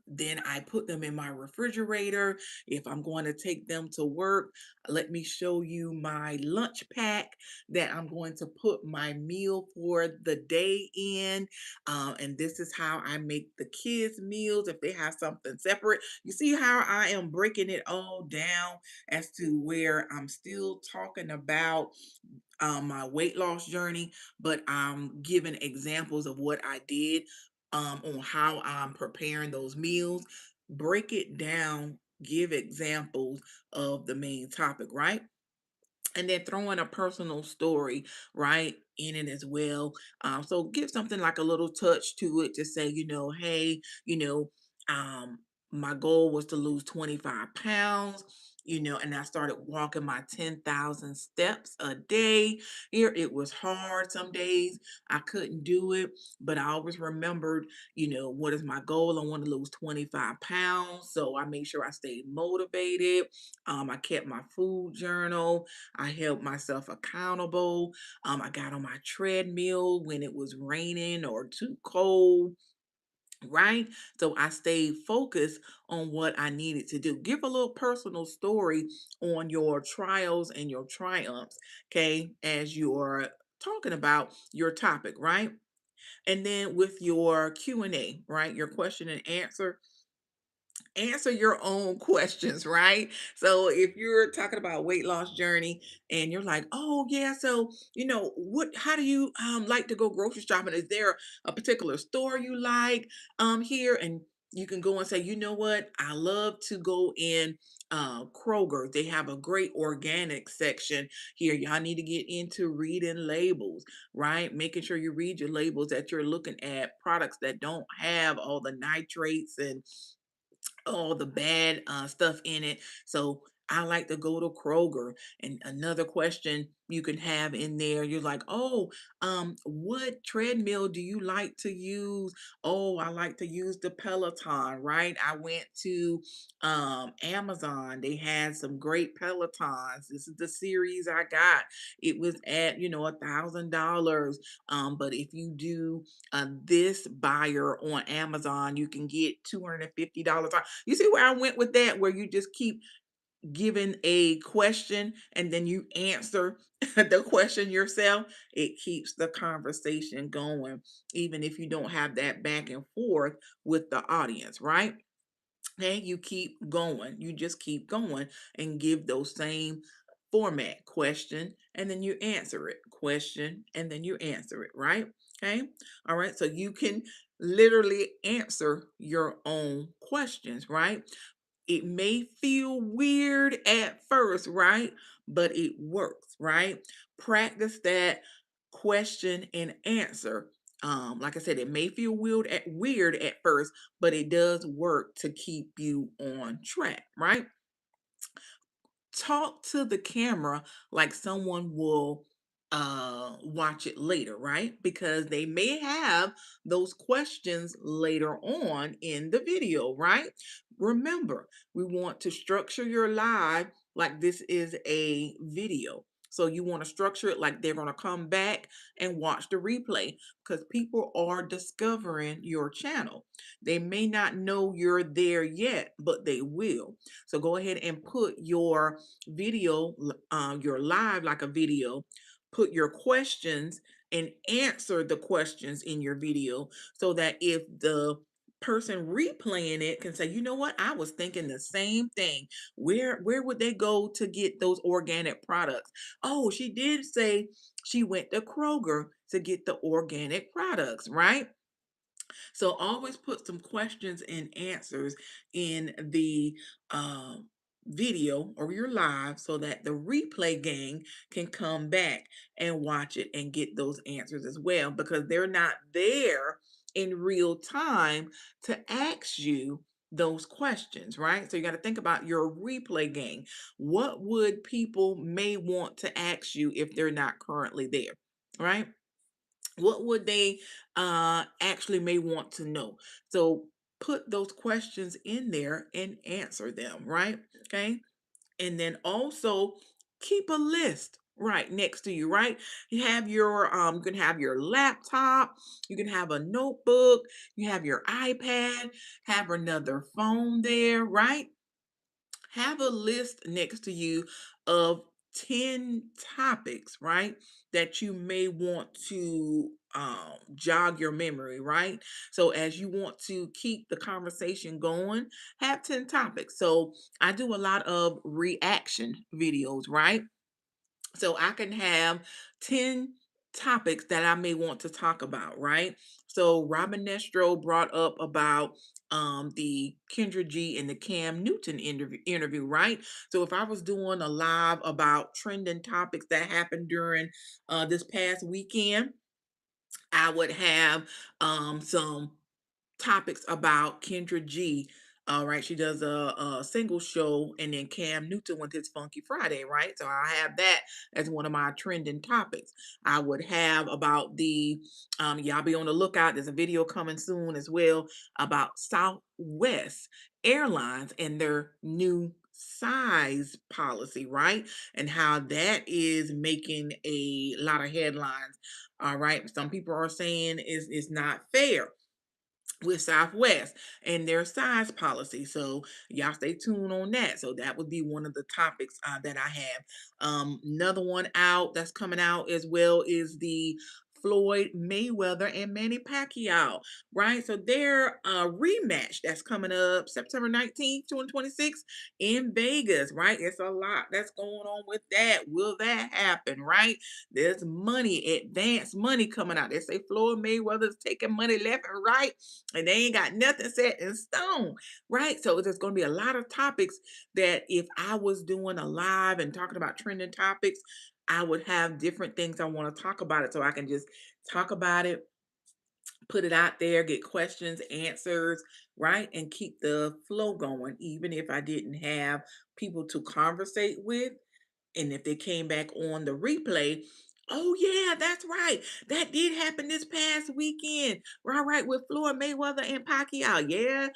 then I put them in my refrigerator. If I'm going to take them to work, let me show you my lunch pack that I'm going to put my meal for the day in. And this is how I make the kids' meals if they have something separate. You see how I am breaking it all down as to where I'm still talking about my weight loss journey, but I'm giving examples of what I did on how I'm preparing those meals. Break it down, give examples of the main topic, right? And then throw in a personal story right in it as well. So give something like a little touch to it to say, hey, um, my goal was to lose 25 pounds. And I started walking my 10,000 steps a day. Here it was hard some days. I couldn't do it, but I always remembered, what is my goal? I want to lose 25 pounds. So I made sure I stayed motivated. I kept my food journal. I held myself accountable. I got on my treadmill when it was raining or too cold. Right. So I stayed focused on what I needed to do. Give a little personal story on your trials and your triumphs. Okay. As you're talking about your topic. Right. And then with your Q&A, right? Your question and answer, Answer your own questions, right? So if you're talking about weight loss journey and you're like, oh yeah, so what how do you like to go grocery shopping? Is there a particular store you like here? And you can go and say, you know what, I love to go in Kroger. They have a great organic section here. Y'all need to get into reading labels, right? Making sure you read your labels, that you're looking at products that don't have all the nitrates and all the bad stuff in it. So I like to go to Kroger. And another question you can have in there, you're like, oh, what treadmill do you like to use? Oh, I like to use the Peloton, right? I went to Amazon. They had some great Pelotons. This is the series I got. It was at, $1,000. But if you do this buyer on Amazon, you can get $250 off. You see where I went with that, where you just keep giving a question and then you answer the question yourself. It keeps the conversation going, even if you don't have that back and forth with the audience, right? And you keep going. You just keep going and give those same format: question and then you answer it, question and then you answer it, right? Okay. All right. So you can literally answer your own questions, right? It may feel weird at first, right? But it works, right? Practice that question and answer. Like I said, it may feel weird at first, but it does work to keep you on track, right? Talk to the camera like someone will watch it later, right? Because they may have those questions later on in the video, right? Remember, we want to structure your live like this is a video. So you want to structure it like they're going to come back and watch the replay, because people are discovering your channel. They may not know you're there yet, but they will. So go ahead and put your video, your live like a video, put your questions and answer the questions in your video, so that if the person replaying it can say, you know what, I was thinking the same thing. Where would they go to get those organic products? Oh, she did say she went to Kroger to get the organic products, right? So always put some questions and answers in the video or your live, so that the replay gang can come back and watch it and get those answers as well, because they're not there in real time to ask you those questions, right? So you got to think about your replay gang. What would people may want to ask you if they're not currently there, right? What would they actually may want to know? So put those questions in there and answer them, right? Okay. And then also keep a list right next to you, right? You have your you can have your laptop, you can have a notebook, you have your iPad, have another phone there, right? Have a list next to you of 10 topics, right? That you may want to jog your memory, right? So as you want to keep the conversation going, have 10 topics. So I do a lot of reaction videos, right? So I can have 10 topics that I may want to talk about, right? So Robin Nestro brought up about the Kendra G and the Cam Newton interview, right? So if I was doing a live about trending topics that happened during this past weekend, I would have some topics about Kendra G. All right, she does a single show, and then Cam Newton with his Funky Friday, right? So I have that as one of my trending topics. I would have about the y'all be on the lookout. There's a video coming soon as well about Southwest Airlines and their new size policy, right? And how that is making a lot of headlines. All right, some people are saying is not fair with Southwest and their size policy. So y'all stay tuned on that. So that would be one of the topics that I have. Another one out that's coming out as well is the Floyd Mayweather and Manny Pacquiao, right? So their rematch that's coming up September 19th, 2026 in Vegas, right? It's a lot that's going on with that. Will that happen, right? There's money, advanced money coming out. They say Floyd Mayweather's taking money left and right, and they ain't got nothing set in stone, right? So there's going to be a lot of topics that if I was doing a live and talking about trending topics, I would have different things I want to talk about it so I can just talk about it, put it out there, get questions, answers, right? And keep the flow going, even if I didn't have people to conversate with. And if they came back on the replay, oh yeah, that's right. That did happen this past weekend. Right, with Floyd Mayweather and Pacquiao. Yeah.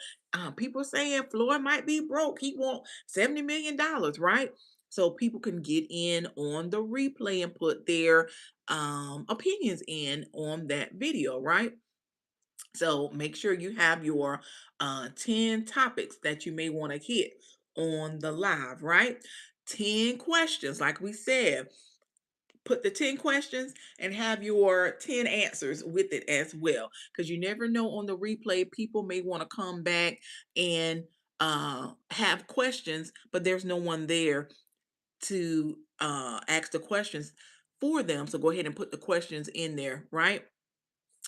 People saying Floyd might be broke. He want $70 million, right? So people can get in on the replay and put their opinions in on that video, right? So make sure you have your 10 topics that you may want to hit on the live, right? 10 questions, like we said. Put the 10 questions and have your 10 answers with it as well. Because you never know on the replay, people may want to come back and have questions, but there's no one there to ask the questions for them. So go ahead and put the questions in there, right?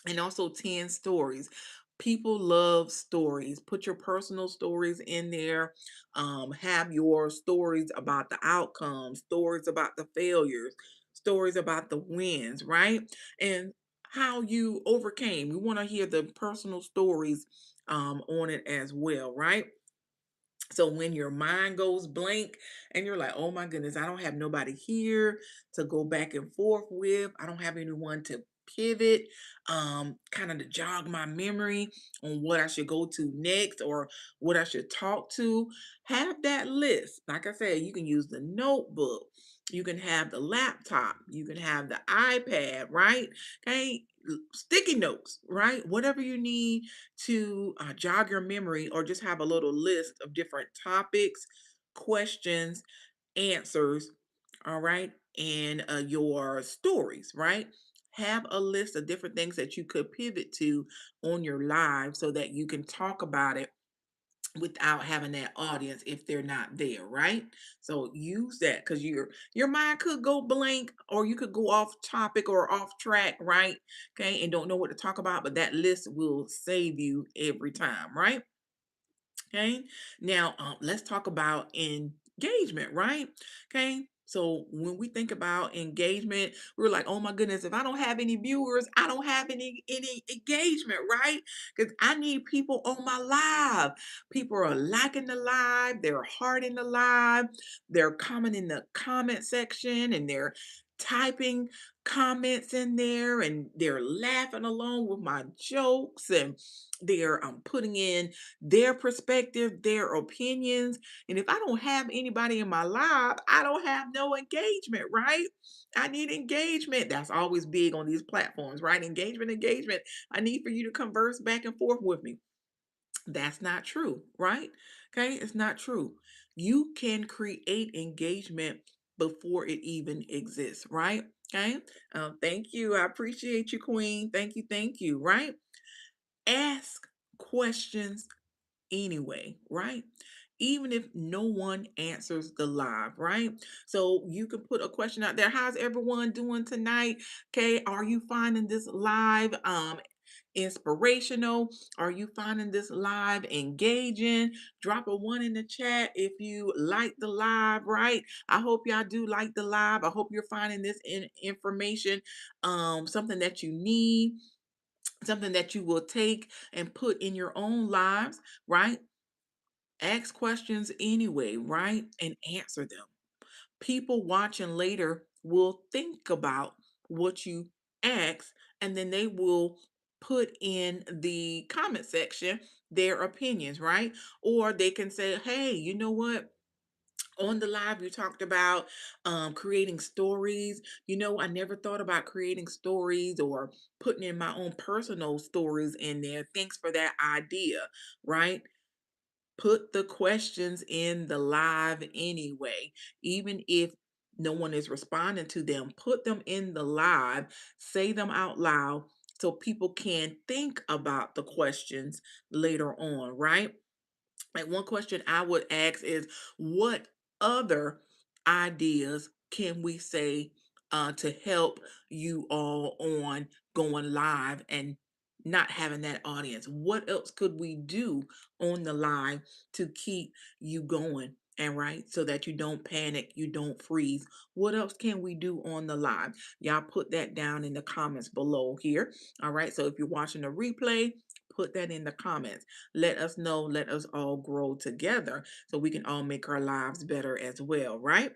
And also 10 stories. People love stories. Put your personal stories in there. Have your stories about the outcomes, stories about the failures, stories about the wins, right? And how you overcame. We want to hear the personal stories on it as well, right? So when your mind goes blank and you're like, oh my goodness, I don't have nobody here to go back and forth with. I don't have anyone to pivot, kind of to jog my memory on what I should go to next or what I should talk to. Have that list. Like I said, you can use the notebook. You can have the laptop. You can have the iPad, right? Okay. Sticky notes, right? Whatever you need to jog your memory or just have a little list of different topics, questions, answers, all right, and your stories, right? Have a list of different things that you could pivot to on your live so that you can talk about it without having that audience if they're not there, right? So use that because your mind could go blank or you could go off topic or off track, right? Okay, and don't know what to talk about, but that list will save you every time, right? Okay. Now, let's talk about engagement, right? Okay. So when we think about engagement, we're like, oh my goodness, if I don't have any viewers, I don't have any engagement, right? Because I need people on my live. People are liking the live, they're hearting the live, they're commenting in the comment section, and they're typing comments in there, and they're laughing along with my jokes, and they're putting in their perspective, their opinions. And if I don't have anybody in my live, I don't have no engagement, right? I need engagement. That's always big on these platforms, right? Engagement, engagement. I need for you to converse back and forth with me. That's not true, right? Okay, it's not true. You can create engagement before it even exists, right? Okay, thank you. I appreciate you, Queen. Thank you, right? Ask questions anyway, right? Even if no one answers the live, right? So you can put a question out there. How's everyone doing tonight? Okay, are you finding this live inspirational? Are you finding this live engaging? Drop a one in the chat if you like the live, right? I hope y'all do like the live. I hope you're finding this information something that you need, something that you will take and put in your own lives, right? Ask questions anyway, right? And answer them. People watching later will think about what you ask, and then they will put in the comment section their opinions, right? Or they can say, hey, you know what? On the live, you talked about creating stories. You know, I never thought about creating stories or putting in my own personal stories in there. Thanks for that idea, right? Put the questions in the live anyway, even if no one is responding to them, put them in the live, say them out loud so people can think about the questions later on, right? Like one question I would ask is, what other ideas can we say to help you all on going live and not having that audience? What else could we do on the live to keep you going? And right, so that you don't panic, you don't freeze. What else can we do on the live? Y'all put that down in the comments below here. All right, so if you're watching the replay, put that in the comments. Let us know, let us all grow together so we can all make our lives better as well, right?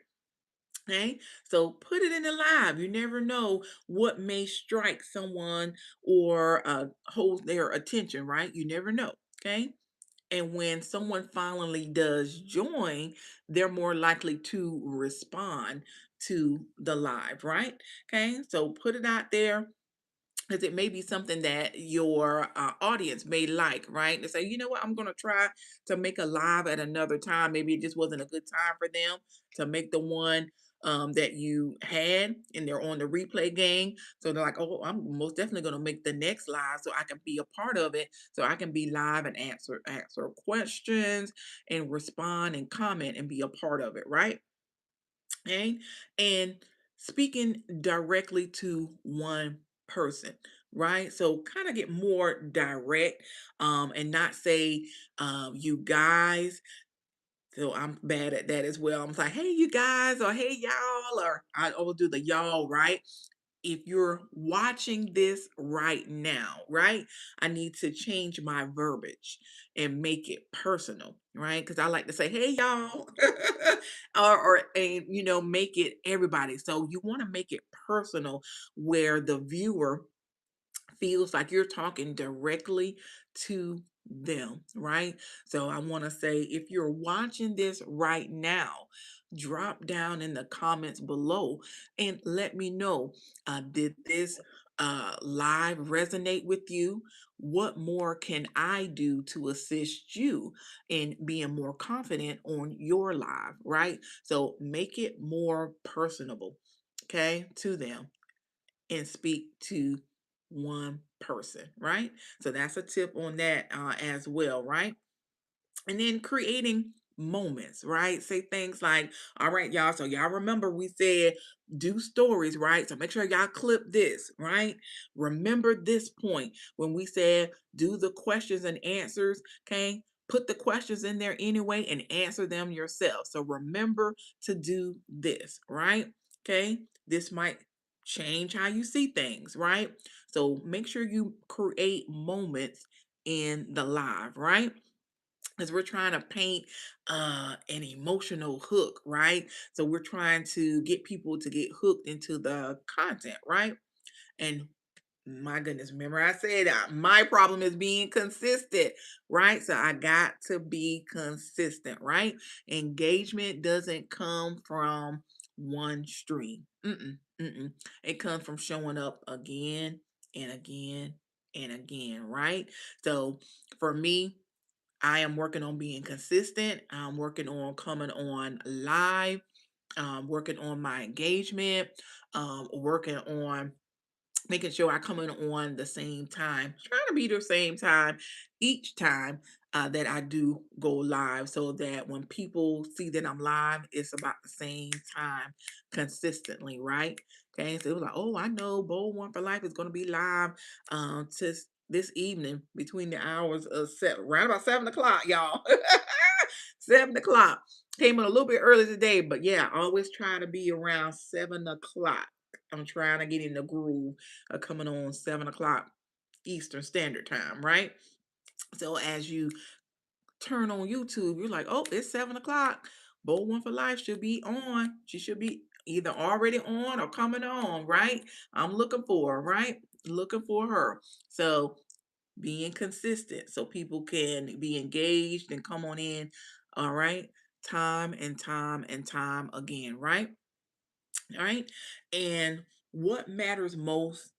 Okay, so put it in the live. You never know what may strike someone or hold their attention, right? You never know. Okay, and when someone finally does join, they're more likely to respond to the live, right? Okay, so put it out there because it may be something that your audience may like, right? They say, you know what, I'm going to try to make a live at another time. Maybe it just wasn't a good time for them to make the one that you had, and they're on the replay game. So they're like, oh, I'm most definitely going to make the next live so I can be a part of it. So I can be live and answer questions and respond and comment and be a part of it, right? Okay. And speaking directly to one person, right? So kind of get more direct and not say you guys. So I'm bad at that as well. I'm like, hey, you guys, or hey, y'all, or I will do the y'all, right? If you're watching this right now, right? I need to change my verbiage and make it personal, right? Because I like to say, hey y'all, or make it everybody. So you want to make it personal where the viewer feels like you're talking directly to them, right? So I want to say, if you're watching this right now, drop down in the comments below and let me know, did this live resonate with you? What more can I do to assist you in being more confident on your live, right? So make it more personable, okay, to them, and speak to one person, right? So that's a tip on that as well, right? And then creating moments, right? Say things like, all right, y'all. So y'all remember we said do stories, right? So make sure y'all clip this, right? Remember this point when we said do the questions and answers, okay? Put the questions in there anyway and answer them yourself. So remember to do this, right? Okay. This might change how you see things, right? So make sure you create moments in the live, right? Because we're trying to paint an emotional hook, right? So we're trying to get people to get hooked into the content, right? And my goodness, remember I said my problem is being consistent, right? So I got to be consistent, right? Engagement doesn't come from one stream. Mm-mm. It comes from showing up again and again and again, right? So for me, I am working on being consistent. I'm working on coming on live, working on my engagement, working on making sure I come in on the same time, trying to be the same time each time that I do go live so that when people see that I'm live, it's about the same time consistently, right? Okay, so it was like, oh, I know Bold One for Life is going to be live to this evening between the hours of seven, right about 7 o'clock, y'all. 7 o'clock. Came in a little bit early today, but yeah, I always try to be around 7 o'clock. I'm trying to get in the groove coming on 7 o'clock Eastern Standard Time, right? So as you turn on YouTube, you're like, oh, it's 7 o'clock. Bold One for Life should be on. She should be either already on or coming on, right? I'm looking for her, right? Looking for her. So being consistent so people can be engaged and come on in, all right? Time and time and time again, right? All right. And what matters most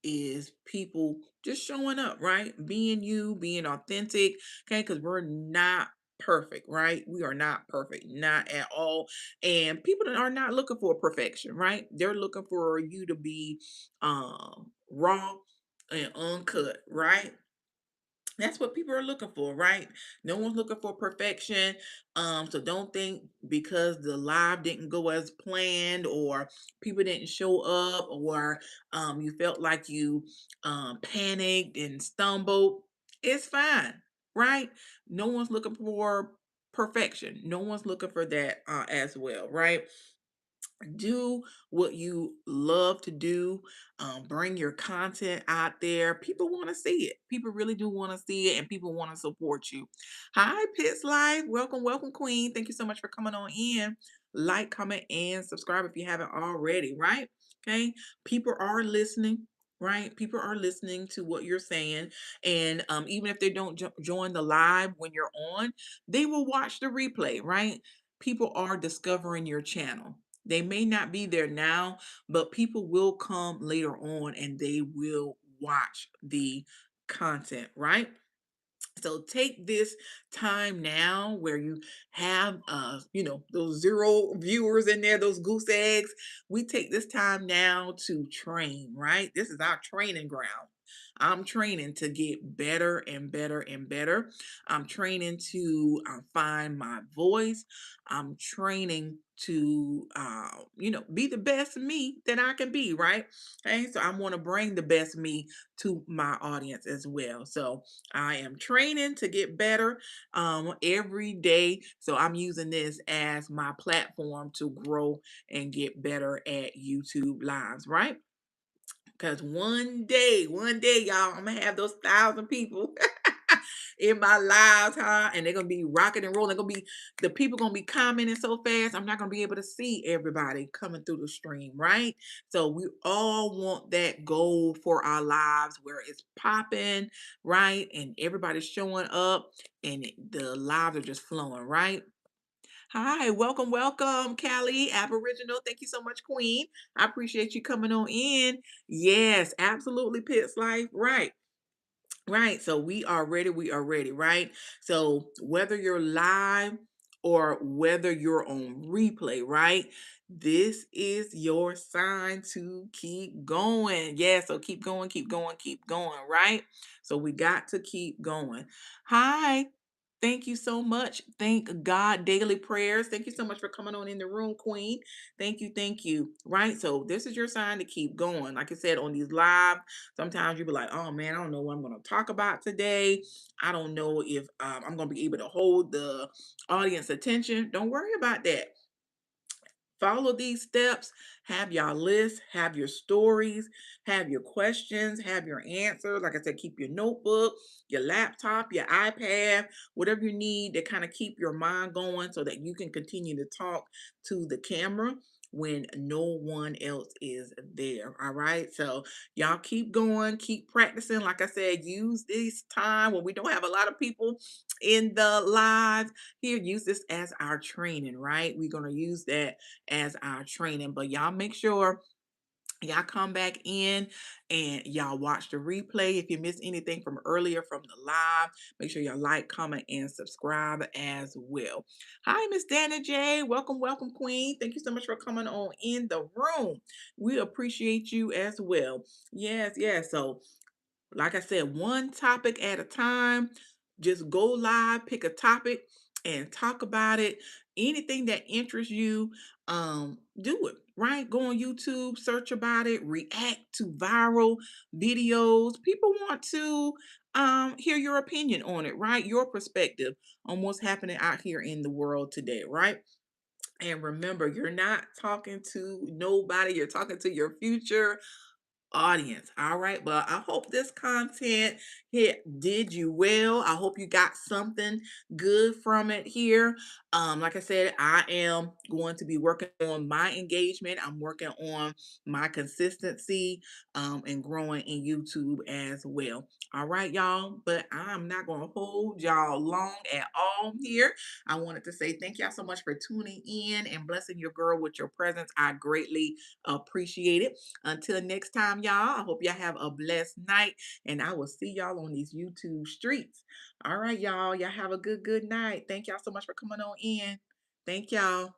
is people just showing up, right? Being you, being authentic, okay? Because we're not perfect, right? We are not perfect, not at all. And people that are not looking for perfection, right? They're looking for you to be raw and uncut, right? That's what people are looking for, right? No one's looking for perfection. So don't think because the live didn't go as planned or people didn't show up or you felt like you panicked and stumbled. It's fine, right? No one's looking for perfection. No one's looking for that as well, right? Do what you love to do. Bring your content out there. People want to see it. People really do want to see it, and people want to support you. Hi, Pitts Life. Welcome, welcome, Queen. Thank you so much for coming on in. Like, comment, and subscribe if you haven't already, right? Okay. People are listening. Right, people are listening to what you're saying, and even if they don't join the live when you're on, they will watch the replay. Right, people are discovering your channel. They may not be there now, but people will come later on and they will watch the content, right? So take this time now where you have those zero viewers in there, those goose eggs. We take this time now to train, right? This is our training ground. I'm training to get better and better and better. I'm training to find my voice. I'm training to be the best me that I can be, right? Okay, so I want to bring the best me to my audience as well. So I am training to get better every day. So I'm using this as my platform to grow and get better at YouTube lives, right? Because one day, y'all, I'm gonna have those 1,000 people in my lives, huh? And they're gonna be rocking and rolling. Gonna be the people gonna be commenting so fast. I'm not gonna be able to see everybody coming through the stream, right? So we all want that goal for our lives where it's popping, right? And everybody's showing up and the lives are just flowing, right? Hi, welcome, welcome, Callie, Aboriginal. Thank you so much, Queen. I appreciate you coming on in. Yes, absolutely, Pitts Life. Right. Right. So we are ready. We are ready. Right. So whether you're live or whether you're on replay, right? This is your sign to keep going. Yeah. So keep going, keep going, keep going. Right. So we got to keep going. Hi. Thank you so much. Thank God daily prayers. Thank you so much for coming on in the room, Queen. Thank you. Thank you. Right. So this is your sign to keep going. Like I said, on these live, sometimes you be like, oh man, I don't know what I'm going to talk about today. I don't know if I'm going to be able to hold the audience attention. Don't worry about that. Follow these steps, have your list, have your stories, have your questions, have your answers. Like I said, keep your notebook, your laptop, your iPad, whatever you need to kind of keep your mind going so that you can continue to talk to the camera when no one else is there. All right. So y'all keep going, keep practicing. Like I said, use this time when we don't have a lot of people in the live here. Use this as our training, right? We're going to use that as our training. But y'all make sure y'all come back in and y'all watch the replay. If you missed anything from earlier from the live, make sure y'all like, comment, and subscribe as well. Hi, Miss Dana J. Welcome, welcome, Queen. Thank you so much for coming on in the room. We appreciate you as well. Yes, yes. So like I said, one topic at a time. Just go live, pick a topic and talk about it. Anything that interests you, do it, right? Go on YouTube, search about it, react to viral videos. People want to hear your opinion on it, right? Your perspective on what's happening out here in the world today, right? And remember, you're not talking to nobody, you're talking to your future audience. All right. But I hope this content hit did you well. I hope you got something good from it here. Like I said, I am going to be working on my engagement. I'm working on my consistency and growing in YouTube as well. All right, y'all. But I'm not going to hold y'all long at all here. I wanted to say thank y'all so much for tuning in and blessing your girl with your presence. I greatly appreciate it. Until next time, y'all, I hope y'all have a blessed night, and I will see y'all on on these YouTube streets. All right, y'all. Y'all have a good night. Thank y'all so much for coming on in. Thank y'all.